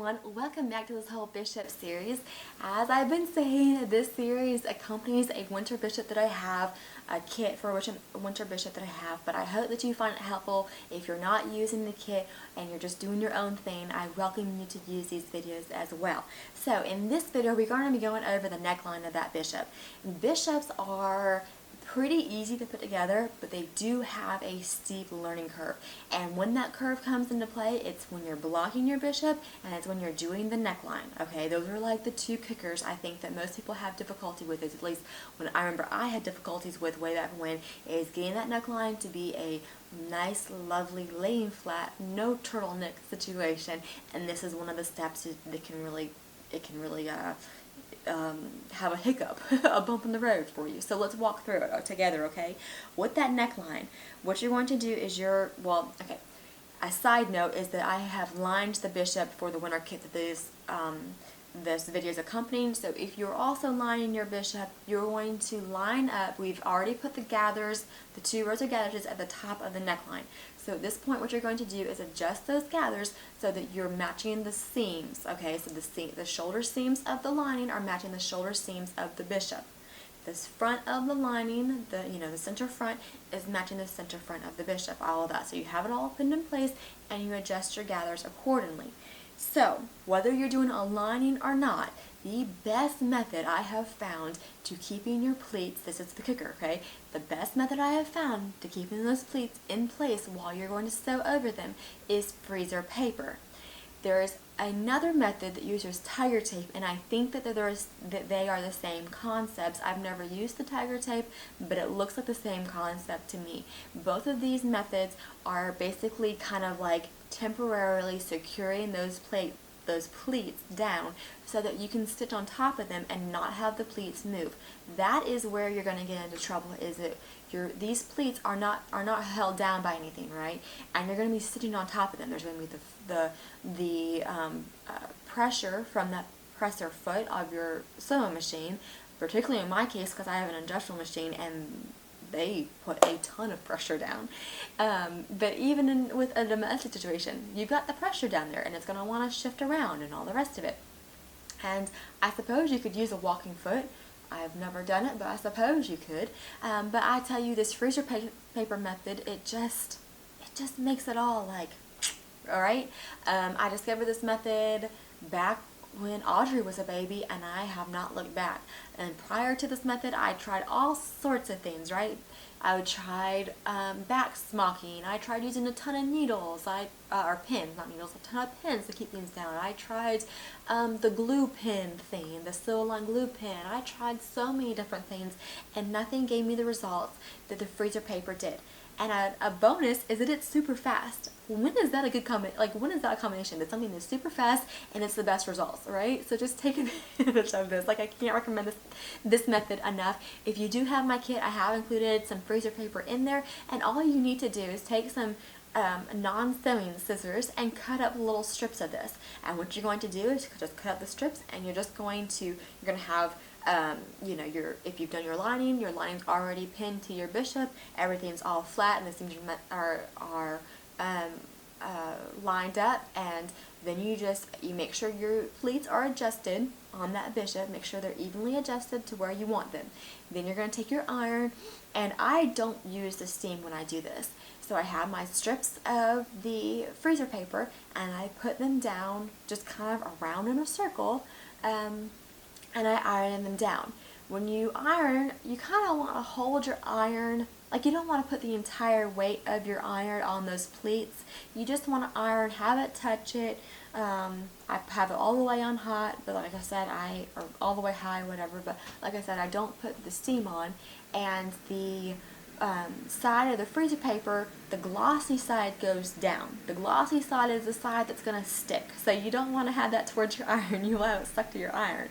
everyone, welcome back to this whole bishop series. As I've been saying, this series accompanies a winter bishop that I have, a kit for a winter bishop that I have, but I hope that you find it helpful. If you're not using the kit and you're just doing your own thing, I welcome you to use these videos as well. So in this video, we're going to be going over the neckline of that bishop. Bishops are pretty easy to put together, but they do have a steep learning curve. And when that curve comes into play, it's when you're blocking your bishop and it's when you're doing the neckline. Okay, those are like the two kickers I think that most people have difficulty with, at least when I remember I had difficulties with way back when, is getting that neckline to be a nice, lovely, laying flat, no turtleneck situation. And this is one of the steps that can really have a hiccup, a bump in the road for you. So let's walk through it together, okay? With that neckline, what you're going to do is a side note is that I have lined the bishop for the winter kit that this video is accompanying. So if you're also lining your bishop, you're going to line up. We've already put the gathers, the 2 rows of gathers at the top of the neckline. So at this point, what you're going to do is adjust those gathers so that you're matching the seams. Okay, so the shoulder seams of the lining are matching the shoulder seams of the bishop. This front of the lining, the center front, is matching the center front of the bishop. All of that. So you have it all pinned in place, and you adjust your gathers accordingly. So, whether you're doing a lining or not, the best method I have found to keeping your pleats, this is the kicker, okay? The best method I have found to keeping those pleats in place while you're going to sew over them is freezer paper. There's another method that uses tiger tape, and I think that they are the same concepts. I've never used the tiger tape, but it looks like the same concept to me. Both of these methods are basically kind of like temporarily securing those pleats down so that you can stitch on top of them and not have the pleats move. That is where you're going to get into trouble, is that these pleats are not held down by anything, right? And you're going to be stitching on top of them. There's going to be the pressure from that presser foot of your sewing machine, particularly in my case because I have an industrial machine and they put a ton of pressure down. But even with a domestic situation, you've got the pressure down there and it's going to want to shift around and all the rest of it. And I suppose you could use a walking foot. I've never done it, but I suppose you could. But I tell you, this freezer paper method, it just makes it all like, alright? I discovered this method back when Audrey was a baby, and I have not looked back. And prior to this method, I tried all sorts of things, right? I tried back smocking. I tried using a ton of needles, or pins, not needles, a ton of pins to keep things down. I tried the glue pin thing, the sew-along glue pin. I tried so many different things, and nothing gave me the results that the freezer paper did. And a bonus is that it's super fast. When is that a good when is that a combination? That something that's super fast and it's the best results, right? So just take advantage of this. Like, I can't recommend this method enough. If you do have my kit, I have included some freezer paper in there, and all you need to do is take some non-sewing scissors and cut up little strips of this. And what you're going to do is just cut up the strips, and you're going to have if you've done your lining's already pinned to your bishop, everything's all flat and the seams are lined up, and then you make sure your pleats are adjusted on that bishop, make sure they're evenly adjusted to where you want them. Then you're going to take your iron, and I don't use the steam when I do this. So I have my strips of the freezer paper, and I put them down just kind of around in a circle, and I iron them down. When you iron, you kind of want to hold your iron, like you don't want to put the entire weight of your iron on those pleats. You just want to iron, have it touch it. I have it all the way on hot, but like I said, or all the way high, whatever, but like I said, I don't put the steam on. And the side of the freezer paper, the glossy side goes down. The glossy side is the side that's going to stick. So you don't want to have that towards your iron. You want it stuck to your iron.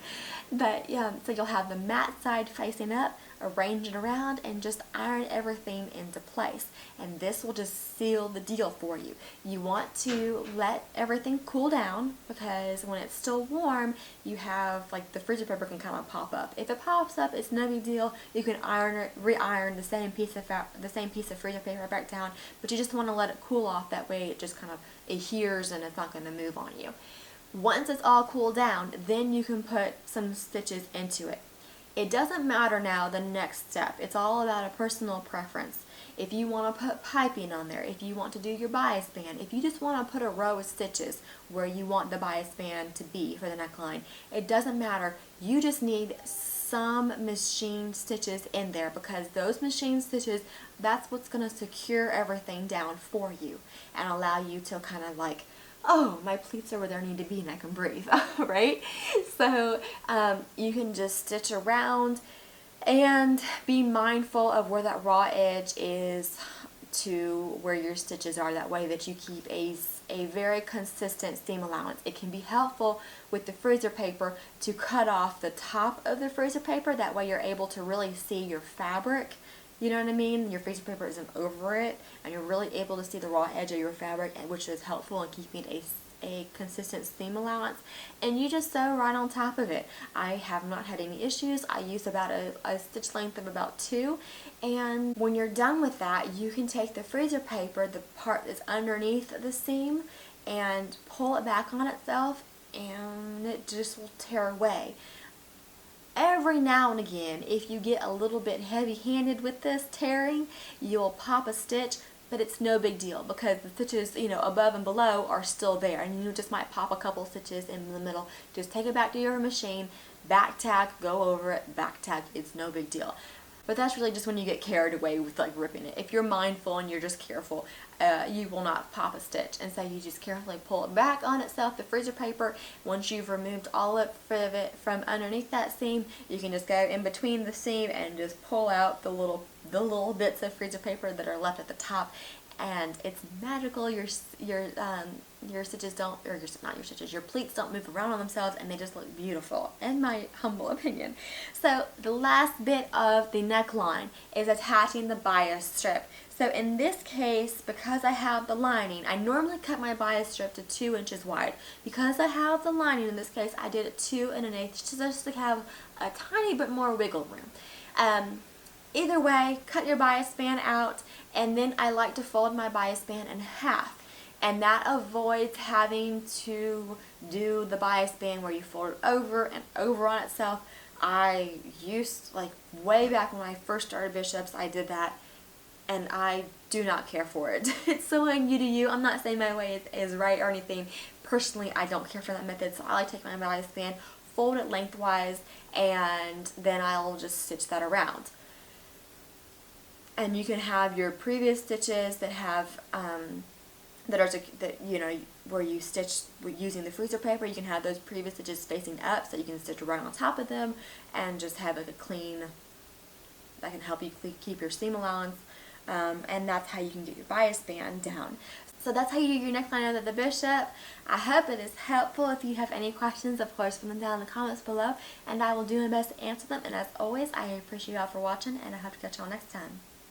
But yeah, so you'll have the matte side facing up, arrange it around, and just iron everything into place. And this will just seal the deal for you. You want to let everything cool down, because when it's still warm, you have, like, the freezer paper can kind of pop up. If it pops up, it's no big deal. You can re-iron the same piece of freezer paper back down, but you just want to let it cool off. That way it just kind of adheres and it's not going to move on you. Once it's all cooled down, then you can put some stitches into it. It doesn't matter now the next step. It's all about a personal preference. If you want to put piping on there, if you want to do your bias band, if you just want to put a row of stitches where you want the bias band to be for the neckline, it doesn't matter. You just need some machine stitches in there, because those machine stitches, that's what's going to secure everything down for you and allow you to kind of like, oh, my pleats are where they need to be and I can breathe, right? So you can just stitch around and be mindful of where that raw edge is to where your stitches are. That way that you keep a very consistent seam allowance. It can be helpful with the freezer paper to cut off the top of the freezer paper. That way you're able to really see your fabric. You know what I mean? Your freezer paper isn't over it, and you're really able to see the raw edge of your fabric, which is helpful in keeping a consistent seam allowance. And you just sew right on top of it. I have not had any issues. I use about a stitch length of about 2. And when you're done with that, you can take the freezer paper, the part that's underneath the seam, and pull it back on itself, and it just will tear away. Every now and again, if you get a little bit heavy-handed with this tearing, you'll pop a stitch, but it's no big deal because the stitches, you know, above and below are still there, and you just might pop a couple stitches in the middle. Just take it back to your machine, back tag, go over it, back tag. It's no big deal. But that's really just when you get carried away with like ripping it. If you're mindful and you're just careful, you will not pop a stitch. And so you just carefully pull it back on itself, the freezer paper. Once you've removed all of it from underneath that seam, you can just go in between the seam and just pull out the little bits of freezer paper that are left at the top. And it's magical. Your stitches don't, or not your stitches, your pleats don't move around on themselves, and they just look beautiful, in my humble opinion. So the last bit of the neckline is attaching the bias strip. So in this case, because I have the lining, I normally cut my bias strip to 2 inches wide. Because I have the lining in this case, I did it 2 1/8 just to have a tiny bit more wiggle room. Either way, cut your bias band out, and then I like to fold my bias band in half. And that avoids having to do the bias band where you fold it over and over on itself. I used, like way back when I first started Bishops, I did that, and I do not care for it. It's sewing you to you. I'm not saying my way is right or anything. Personally, I don't care for that method, so I like to take my bias band, fold it lengthwise, and then I'll just stitch that around. And you can have your previous stitches that have that you know, where you stitch using the freezer paper. You can have those previous stitches facing up, so you can stitch right on top of them and just have like a clean, that can help you keep your seam allowance. And that's how you can get your bias band down. So that's how you do your neckline under the Bishop. I hope it is helpful. If you have any questions, of course, put them down in the comments below, and I will do my best to answer them. And as always, I appreciate you all for watching, and I hope to catch you all next time.